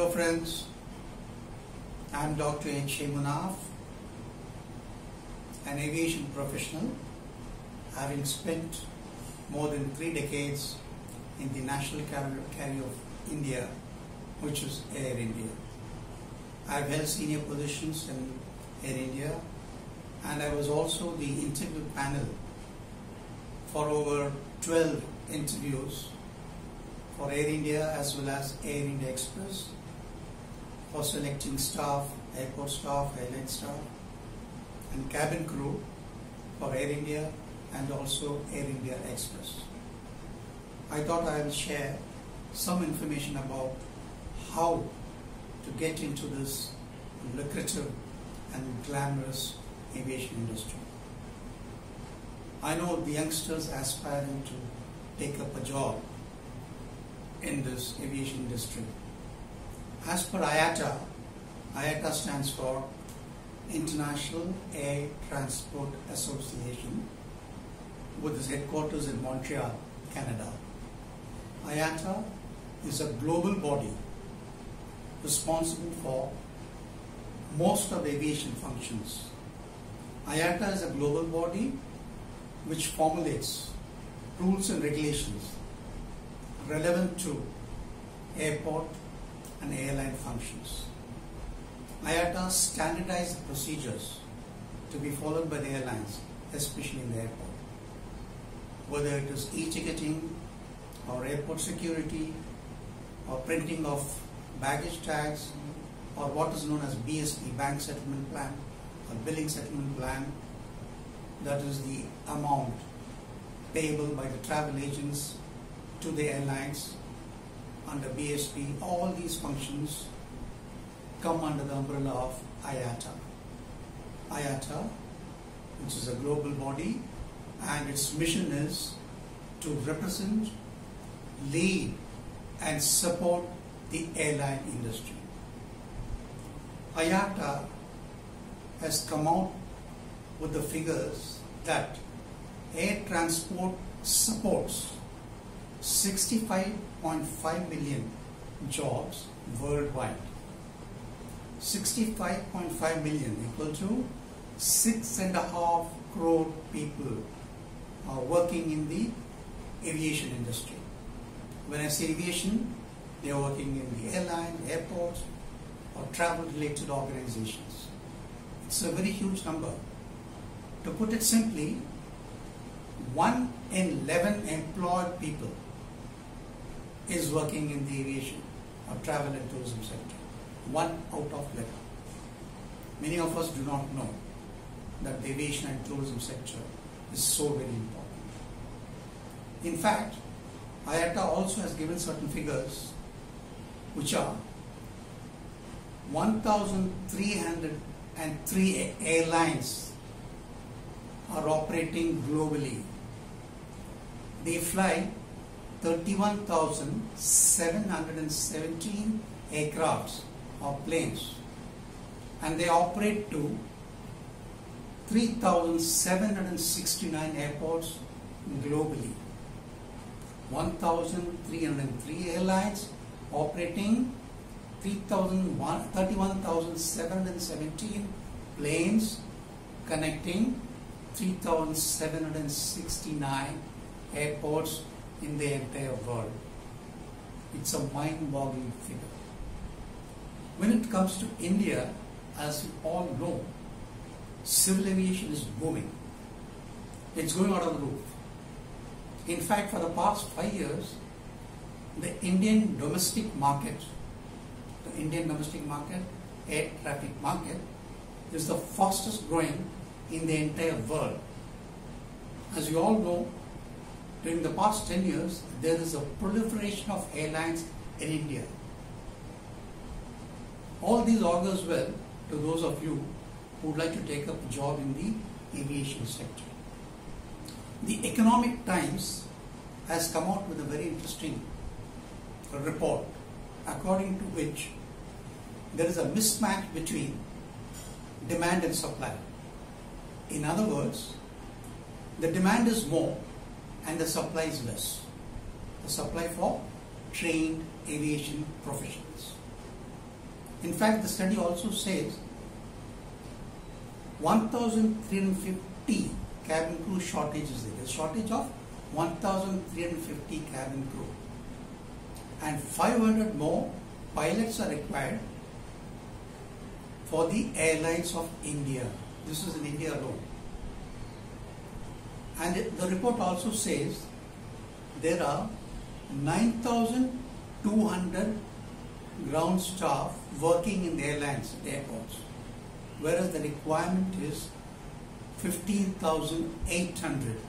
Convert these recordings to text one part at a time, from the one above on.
Hello friends, I am Dr. H. Munaf, an aviation professional having spent more than 3 decades in the national carrier of India, which is Air India. I have held senior positions in Air India, and I was also the interview panel for over 12 interviews for Air India as well as Air India Express, for selecting staff, airport staff, airline staff, and cabin crew for Air India and also Air India Express. I thought I will share some information about how to get into this lucrative and glamorous aviation industry. I know the youngsters aspiring to take up a job in this aviation industry. As per IATA, IATA stands for International Air Transport Association, with its headquarters in Montreal, Canada. IATA is a global body responsible for most of the aviation functions. IATA is a global body which formulates rules and regulations relevant to airport and airline functions. IATA standardizes procedures to be followed by the airlines, especially in the airport. Whether it is e-ticketing or airport security or printing of baggage tags or what is known as BSP, Bank Settlement Plan, or Billing Settlement Plan, that is the amount payable by the travel agents to the airlines under BSP. All these functions come under the umbrella of IATA. IATA, which is a global body, and its mission is to represent, lead and support the airline industry. IATA has come out with the figures that air transport supports 65.5 million jobs worldwide. 65.5 million equal to 6.5 crore people are working in the aviation industry. When I say aviation, they are working in the airline, airports, or travel related organizations. It's a very huge number. To put it simply, 1 in 11 employed people is working in the aviation or travel and tourism sector. 1 out of 11. Many of us do not know that the aviation and tourism sector is so very important. In fact, IATA also has given certain figures which are 1,303 airlines are operating globally. They fly 31,717 aircrafts or planes, and they operate to 3,769 airports globally. 1,303 airlines operating 31,717 planes connecting 3,769 airports in the entire world. It's a mind-boggling figure. When it comes to India, as you all know, civil aviation is booming. It's going out of the roof. In fact, for the past 5 years, the Indian domestic market, air traffic market, is the fastest growing in the entire world. As you all know, during the past 10 years, there is a proliferation of airlines in India. All these augurs well to those of you who would like to take up a job in the aviation sector. The Economic Times has come out with a very interesting report, according to which there is a mismatch between demand and supply. In other words, the demand is more and the supply is less. The supply for trained aviation professionals. In fact, the study also says 1,350 cabin crew shortage is there. There's a shortage of 1,350 cabin crew. And 500 more pilots are required for the Airlines of India. This is in India alone. And the report also says there are 9,200 ground staff working in the airlines and airports, whereas the requirement is 15,800,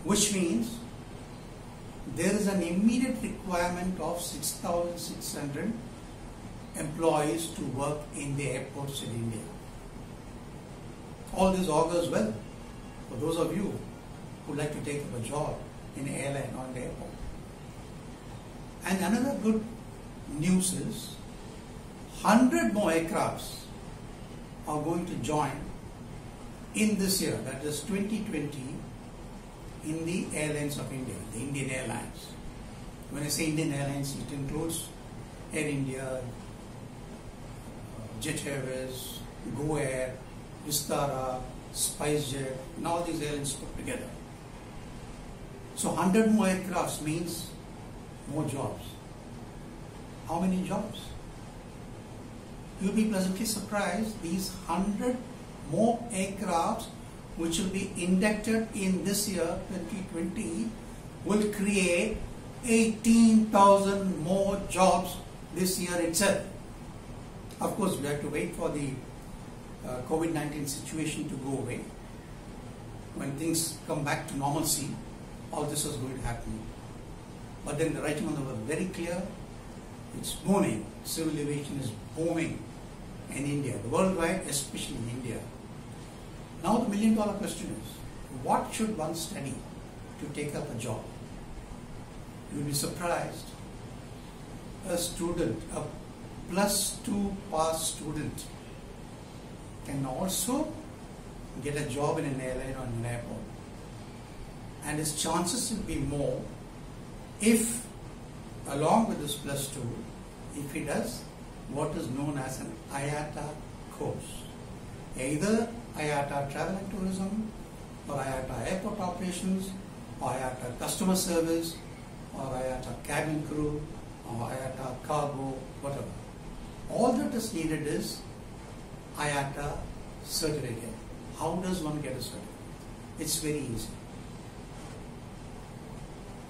which means there is an immediate requirement of 6,600 employees to work in the airports in India. All this augurs well for those of you who like to take up a job in an airline or in the airport. And another good news is 100 more aircrafts are going to join in this year, that is 2020, in the Airlines of India, the Indian Airlines. When I say Indian Airlines, it includes Air India, Jet Airways, Go Air, Vistara, SpiceJet, and all these airlines put together. So 100 more aircrafts means more jobs. How many jobs? You'll be pleasantly surprised. These 100 more aircrafts which will be inducted in this year 2020 will create 18,000 more jobs this year itself. Of course, we have to wait for the COVID-19 situation to go away. When things come back to normalcy, all this is going to happen. But then the writing on the wall is very clear. It's booming. Civil aviation is booming in India, worldwide, especially in India. Now the million-dollar question is, what should one study to take up a job? You'll be surprised. A student, a +2 pass student, can also get a job in an airline or in an airport. And his chances will be more if, along with this +2, if he does what is known as an IATA course. Either IATA Travel and Tourism, or IATA Airport Operations, or IATA Customer Service, or IATA Cabin Crew, or IATA Cargo, whatever. All that is needed is IATA certificate. How does one get a certificate? It's very easy.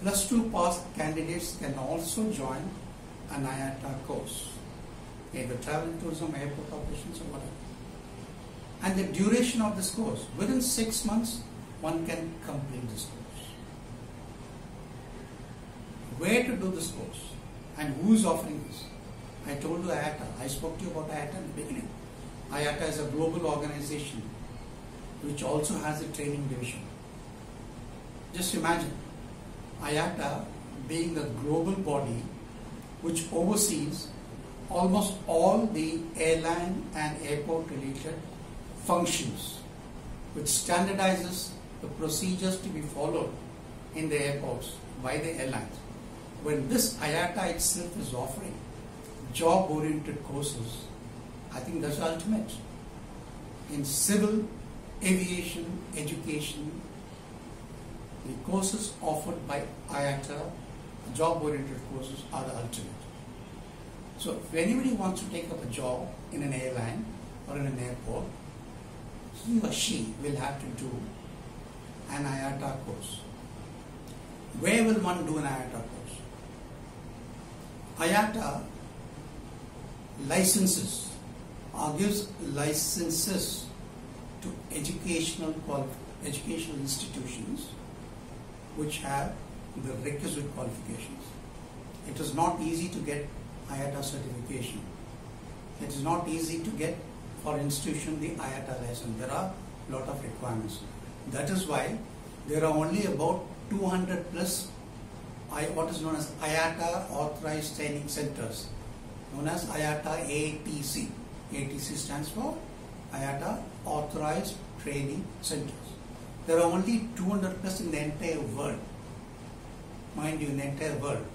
+2 pass candidates can also join an IATA course, either Travel and Tourism, Airport Operations, or whatever. And the duration of this course, within 6 months, one can complete this course. Where to do this course and who is offering this? I told you IATA. I spoke to you about IATA in the beginning. IATA is a global organization which also has a training division. Just imagine IATA being a global body which oversees almost all the airline and airport related functions, which standardizes the procedures to be followed in the airports by the airlines. When this IATA itself is offering job-oriented courses, I think that's ultimate. In civil aviation education, the courses offered by IATA, job-oriented courses, are the ultimate. So if anybody wants to take up a job in an airline or in an airport, he or she will have to do an IATA course. Where will one do an IATA course? IATA licenses or gives licenses to educational institutions which have the requisite qualifications. It is not easy to get IATA certification. It is not easy to get for institution the IATA license. There are a lot of requirements. That is why there are only about 200 plus what is known as IATA Authorized Training Centres, known as IATA-ATC. ATC stands for IATA Authorized Training Centres. There are only 200 plus in the entire world. Mind you, in the entire world.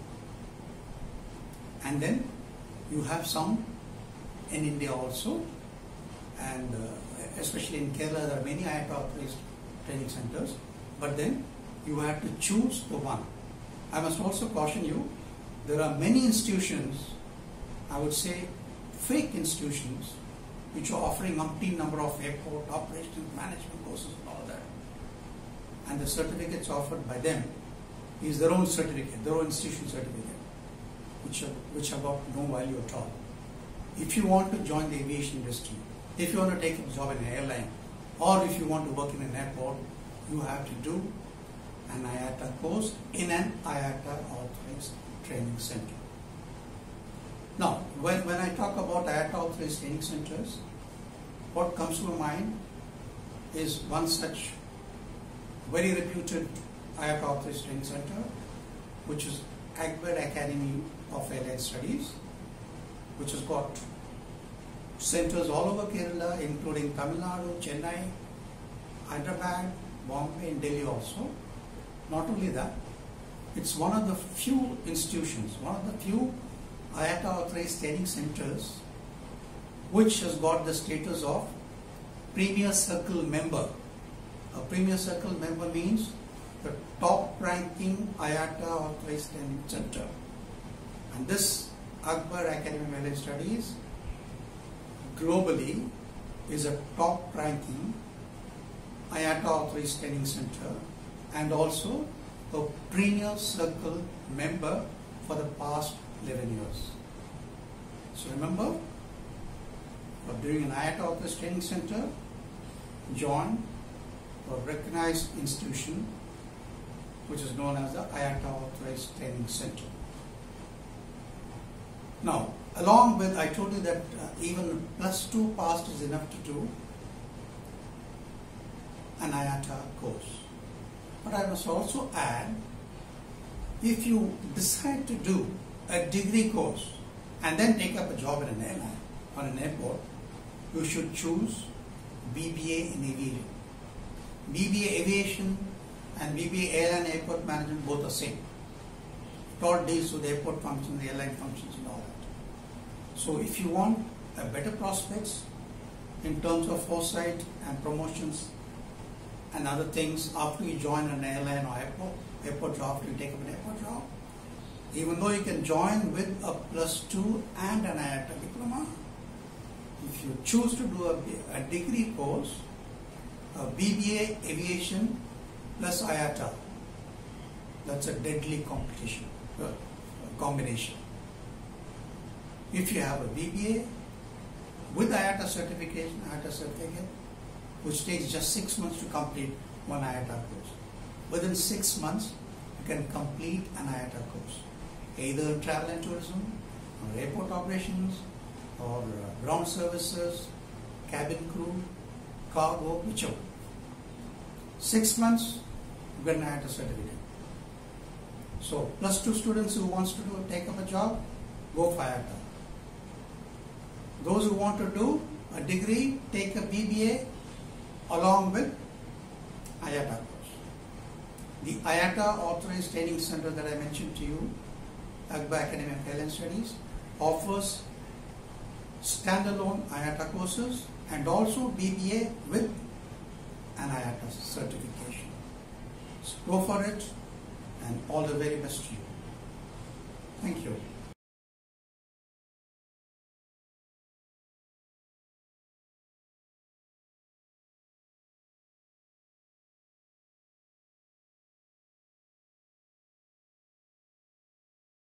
And then you have some in India also, and especially in Kerala there are many IATA authorized training centers, but then you have to choose the one. I must also caution you, there are many institutions, I would say fake institutions, which are offering umpteen number of airport operations management courses and all that, and the certificates offered by them is their own certificate, their own institution certificate, which have got no value at all. If you want to join the aviation industry, if you want to take a job in an airline, or if you want to work in an airport, you have to do an IATA course in an IATA authorized training center. Now, when I talk about IATA authorized training centers, what comes to my mind is one such very reputed IATA authorized training center, which is Akbar Academy of Airline Studies, which has got centers all over Kerala, including Tamil Nadu, Chennai, Hyderabad, Bombay and Delhi also. Not only that, it's one of the few institutions, one of the few IATA authorized training centers which has got the status of Premier Circle member. A Premier Circle member means the top ranking IATA authorized training center. And this Akbar Academy of Airline Studies globally is a top ranking IATA authorized training center and also a Premier Circle member for the past 11 years. So remember, during an IATA authorized training center, join a recognized institution which is known as the IATA Authorized Training Center. Now, along with, I told you that even +2 passed is enough to do an IATA course. But I must also add, if you decide to do a degree course and then take up a job in an airline or an airport, you should choose BBA in aviation. BBA aviation and BBA airline and airport management both are same. It all deals with airport functions, airline functions and all that. So if you want a better prospects in terms of foresight and promotions and other things after you join an airline or airport job, after you take up an airport job, even though you can join with a +2 and an IATA diploma, if you choose to do a degree course, a BBA aviation plus IATA, that's a deadly combination. If you have a BBA with IATA certificate, which takes just 6 months to complete one IATA course. Within 6 months, you can complete an IATA course, either travel and tourism, or airport operations, or ground services, cabin crew, cargo, whichever. 6 months, you get an IATA certificate. So, +2 students who wants to take up a job, go for IATA. Those who want to do a degree, take a BBA along with IATA course. The IATA Authorized Training Center that I mentioned to you, Akbar Academy of Airline Studies, offers standalone IATA courses and also BBA with an IATA certification. So go for it and all the very best to you. Thank you.